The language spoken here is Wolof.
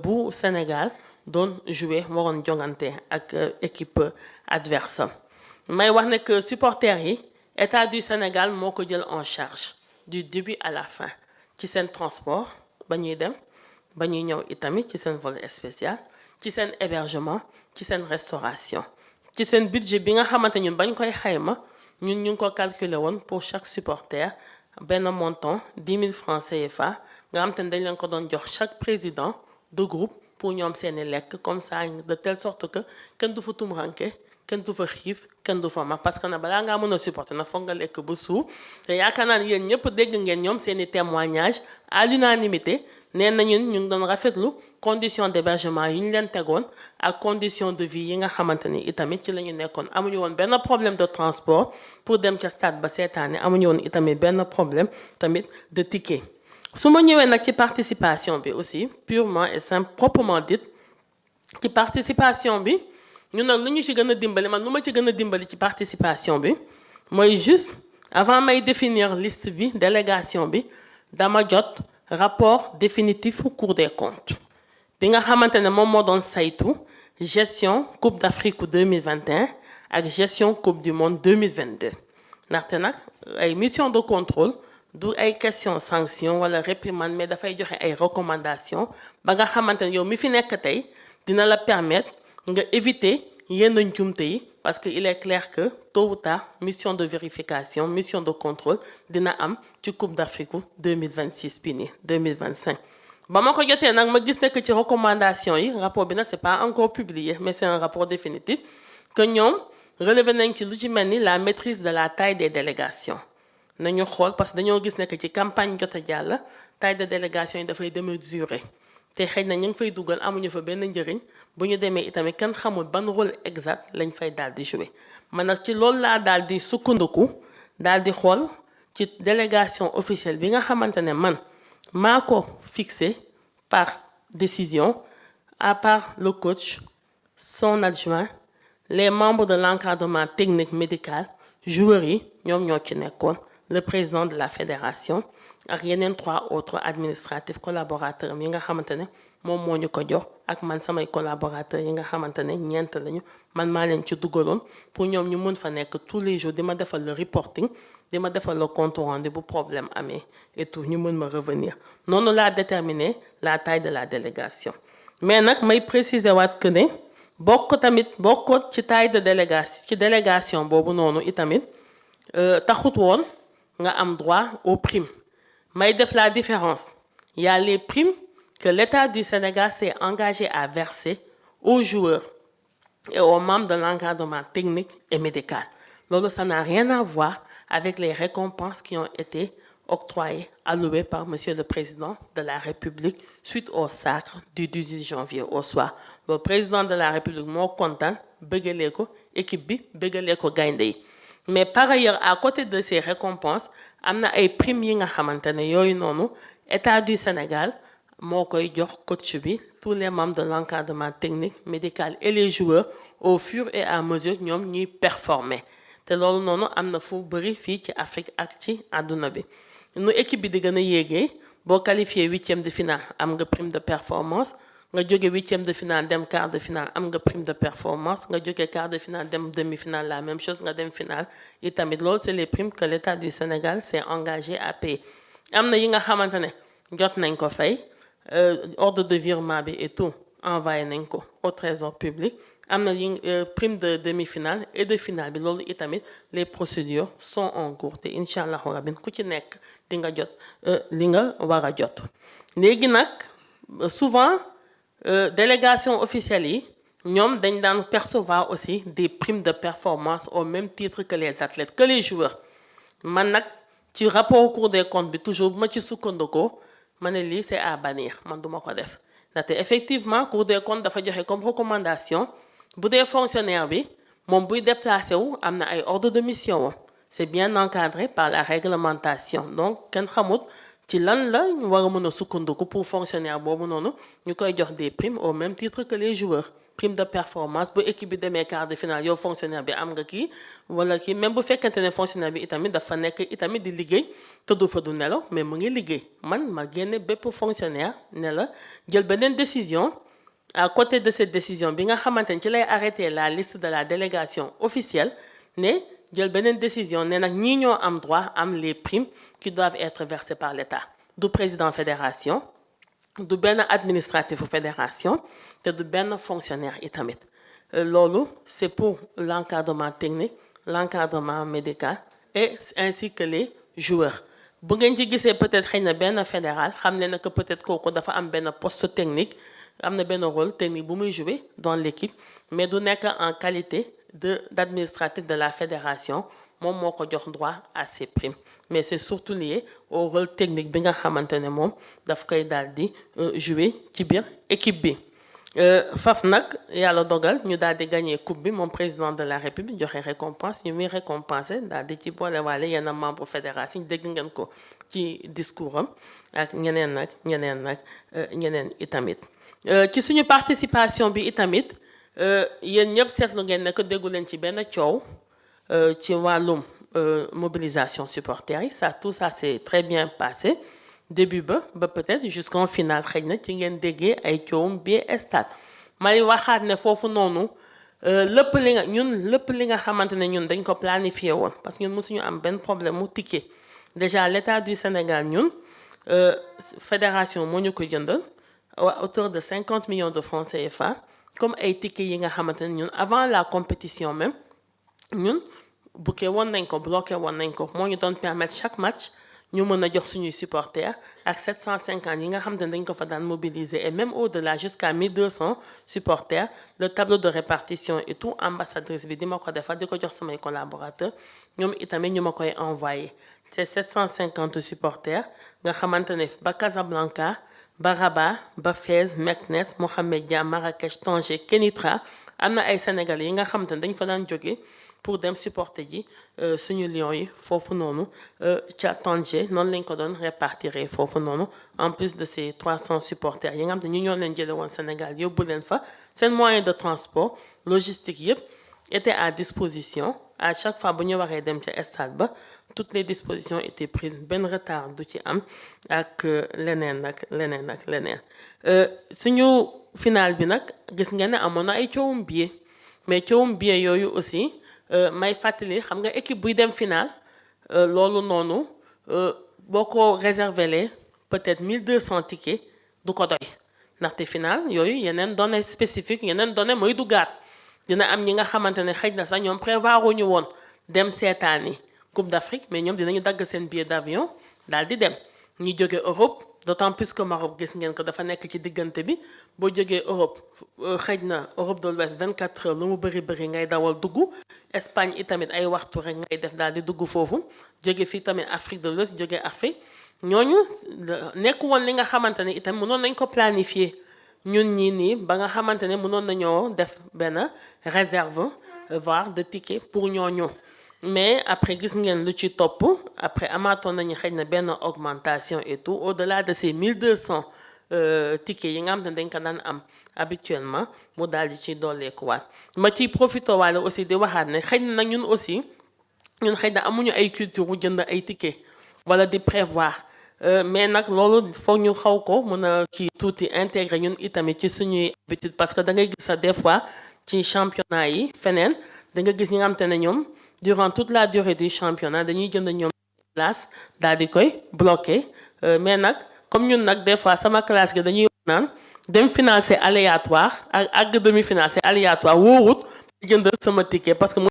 bu Sénégal doon jouer waroon jongante ak équipe adverse may wax ne que supporters yi État du Sénégal moo ko jël en charge du début à la fin ci seen transport ba ñuy dem ba ñuy ñëw itamit ci seen vol spécial ci seen hébergement ci seen restauration ci seen budget bi nga xamante ñun bañ koy xayma ñun ñu ngi ko calculer woon pour chaque supporter benn montant 10 000 francs CFA nga xam te ne dañ leen ko doon jox chaque président de groupe pour ñoom seeni lekk comme ça de telle sorte que kenn du fa tumranke kenn du fa xiif kenn du fa mag parce que na balaa ngaa mën a supporter na foog nga lekk ba suur te yaakaar naa ne yéen ñëpp dégg ngeen ñoom seeni témoignage à l'unanimité nee na ñun ñu ngi doon rafetlu condition d'hébergement yi ñu leen tegoon ak condition de vie yi nga xamante ni itamit ci la ñu nekkoon amuñu woon benn problème de transport pour dem ca stade ba seetaane amuñu woon itamit benn problème tamit de ticket su ma ñëwee nag ci participation bi aussi purement et simple proprement dit ci participation bi ñu nag lu ñu ci gën a dimbali man lu ma ci gën a dimbali ci participation bi mooy juste avant may définir liste bi délégation bi dama jot rapport définitif Cour des comptes bi nga xamante ne moom moo doon saytu gestion Coupe d'Afrique 2021 ak gestion Coupe du Monde 2022 ndaxte nag ay mission de contrôle du ay question sanction wala réprimande mais dafay joxe ay recommandations ba nga xamante ne yow mi fi nekk tey dina la permettre nga éviter yenn njumte yi parce que il est clair que tôt ou tard mission de vérification mission de contrôle dina am ci Coupe d'Afrique 2026 bi nii 2025 ba ma ko jotee nag ma gis nekk ci recommandation yi rapport bi nag c'est pas encore publié mais c'est un rapport définitif que ñoom relevé nañ ci lu ci mel ni la maîtrise de la taille des délégations nañu xool parce que dañoo gis nekk ci campagne jot a jàll taille de délégation yi dafay démesuré te xëy na ñu ngi fay dugal amuñu fa benn njëriñ bu ñu demee itamit kenn xamul ban rôle exact lañ fay daal di jouer man nag ci loolu laa daal di sukkandiku daal di xool ci délégation officielle bi nga xamante ne man maa ko fixé par décision à part le coach son adjoint les membres de l'encadrement technique médical joueurs yi ñoom ñoo ci nekkoon le président de la fédération ak yeneen 3 autres administratifs collaborateurs yi nga xamante ne moom moo ñu ko jox ak man samay collaborateurs yi nga xamante ne ñeent lañu man maa leen ci dugaloon pour ñoom ñu mën fa nekk tous les jours di ma defal le reporting di ma defal le compte rendu bu problème amee et tout ñu mën ma revenir noonu laa déterminer la taille de la délégation mais nag may préciser waat que ne bokkoot ci taille de délégation boobu noonu itamit taxut woon nga am droit aux primes may def la différence il y a les primes que l'État du Sénégal s'est engagé à verser aux joueurs et aux membres de l'encadrement technique et médical loolu ça n'a rien à voir avec les récompenses qui ont été octroyées allouées par Monsieur le Président de la République suite au sacre du 18 janvier au soir le président de la République moo kontaan bëggalee ko équipe bi bëggalee ko gaynde yi mais par ailleurs à côté de ces récompenses am na ay primes yi nga xamante ne yooyu noonu État du Sénégal moo koy jox coach bi tous les membres de l'encadrement technique médical et les joueurs au fur et à mesure ñoom ñuy performer te loolu noonu am na fu bëri fii ci Afrique ak ci àdduna bi nu équipe bi di gën a yéegee boo qualifié 8e de finale am nga prime de performance nga jóge 8e de finale dem quart de finale am nga prime de performance nga jóge quart de finale dem demi-finale la même chose nga dem finale itamit loolu c'est les primes que l'État du Sénégal s'est engagé à payer am na yi nga xamante ne jot nañ ko fay ordre de virement bi et tout envoyé nañ ko au trésor public am na yi prime de demi-finale et de finale bi loolu itamit les procédures sont en cours te incha allahu rabbi ku ci nekk di nga jot li nga war a jot léegi nag souvent délégation officielle yi ñoom dañ daan percevoir aussi des primes de performance au même titre que les athlètes que les joueurs man nag ci rapport Cour des comptes bi toujours bu ma ci sukkandikoo ma ne lii c'est à bannir man duma ko def ndaxte effectivement Cour des comptes dafa joxe comme recommandation bu dee fonctionnaire bi moom buy déplacé wu am na ay ordre de mission c'est bien encadré par la réglementation donc kenn xamut ci lan la ñu war a mën a sukkandiku pour fonctionnaire boobu noonu ñu koy jox des primes au même titre que les joueurs prime de performance bu équipe bi demee quart de finale yow fonctionnaire bi am nga kii wala kii même bu fekkente ne fonctionnaire bi itamit dafa nekk itamit di liggéey te du fa du nelaw mais mu ngi liggéey man ma génne bépp fonctionnaire ne la jël beneen décision à côté de cette décision bi nga xamante ne ci lay arrêter la liste de la délégation officielle ne jël beneen décision ne nag ñii ñoo am droit am les primes qui doivent être versées par l'État du président fédération du benn administratif fédération te du benn fonctionnaire itamit loolu c'est pour l'encadrement technique l'encadrement médical et ainsi que les joueurs bu ngeen ci gisee peut-être xëy na benn fédéral xam ne que peut-être kooku dafa am benn poste technique am na benn rôle technique bu muy jouer dans l'équipe mais du nekk en qualité d'administratif de la fédération moom moo ko jox droit à ces primes mais c'est surtout lié au rôle technique bi nga xamante ne moom daf koy daal di jouer ci biir équipe bi faf nag yàlla dogal ñu daal di gagner coupe bi moom président de la république joxe récompense ñu muy récompenser daal di ci boolewaale yenn membre fédération dégg ngeen ko ci discours am ak ñeneen itamit ci suñu participation bi itamit yéen ñëpp seetlu ngeen ne que déggu leen ci benn coow ci wàllum mobilisation supporters yi tout ça c'est très bien passé début ba peut-être jusqu'en finale xëy na ci ngeen déggee ay coowum bi stade may waxaat ne foofu noonu lépp li nga xamante ne ñun dañ ko planifié woon parce que ñun mosuñu am benn problème mu ticket déjà l'État du Sénégal ñun fédération moo ñu ko jëndal à hauteur de 50 millions de francs CFA comme ay tickets yi nga xamante ne ñun avant la compétition même ñun bloqué woon nañ ko moo ñu doon permettre chaque match ñu mën a jox suñuy supporters ak 750 yi nga xam ne dañ ko fa daan mobiliser et même au-delà jusqu'à 1200 supporters le tableau de répartition et tout ambassadrice bi di ma ko defal di ko jox samay collaborateurs ñoom itamit ñu ma koy envoyer c'est 750 supporters nga xamante ne ba Casablanca ba Rabat ba Fès Meknès Mohamed Dia Marrakech Tanger Kénitra am na ay Sénégalais yi nga xamante ne dañ fa daan jóge pour dem supporter ji suñu Lions yi foofu noonu ca Tanger noonu lañ ko doon répartir foofu noonu en plus de ces 300 supporters yi nga xam ne ñu ñoo leen jële woon Sénégal yóbbu leen fa seen moyen de transport logistique yëpp était à disposition à chaque fois bu ñu waree dem ca stade ba toutes les dispositions étaient prises benn retard du ci am ak leneen suñu final bi nag gis ngeen ne amoon na ay coowum billet mais coowum billet yooyu aussi may fàttali xam nga équipe buy dem final loolu noonu boo ko réserver peut-être 1200 tickets du ko doy ndaxte final yooyu yeneen données spécifiques yeneen données mooy duggaat dina am ñi nga xamante ne xëy na sax ñoom prévoir wuñu woon dem seetaani Coupe d'Afrique mais ñoom dinañu dagg seen billet d'avion daal di dem ñi jóge Europe d'autant plus que Maroc gis ngeen ko dafa nekk ci diggante bi boo jógee Europe xëy na Europe de l'Ouest 24 heures lu mu bëri ngay dawal dugg Espagne itamit ay waxtu rek ngay def daal di dugg foofu jóge fii tamit Afrique de l'Ouest jóge Afrique ñooñu nekk woon li nga xamante ne itam mënoon nañ ko planifier ñun ñii nii ba nga xamante ne mënoon nañoo def benn réserve voire de tickets pour ñooñu mais après gis ngeen lu ci topp après amaatoon nañu xëy na benn augmentation et tout au-delà de ces 1200 tickets yi nga xam ne dañ ko daan am habituellement mu daal di ci dolleekuwaat ma ciy profité waale aussi di waxaat ne xëy na nag ñun aussi ñun xëy na amuñu ay culture wu jënd ay tickets wala di prévoir mais nag loolu foog ñu xaw ko mën a ci tuuti intégré ñun itamit ci suñuy habitude parce que da ngay gis sa des fois ci championnat yi feneen da nga gis ñi nga xam te ne ñoom durant toute la durée du championnat dañuy jënd ñoom place daal di koy bloqué mais nag comme ñun nag des fois sama classe gi dañuy naan dem financer aléatoire ak àgg demi-finale c'est aléatoire wóorut jënd sama ticket parce que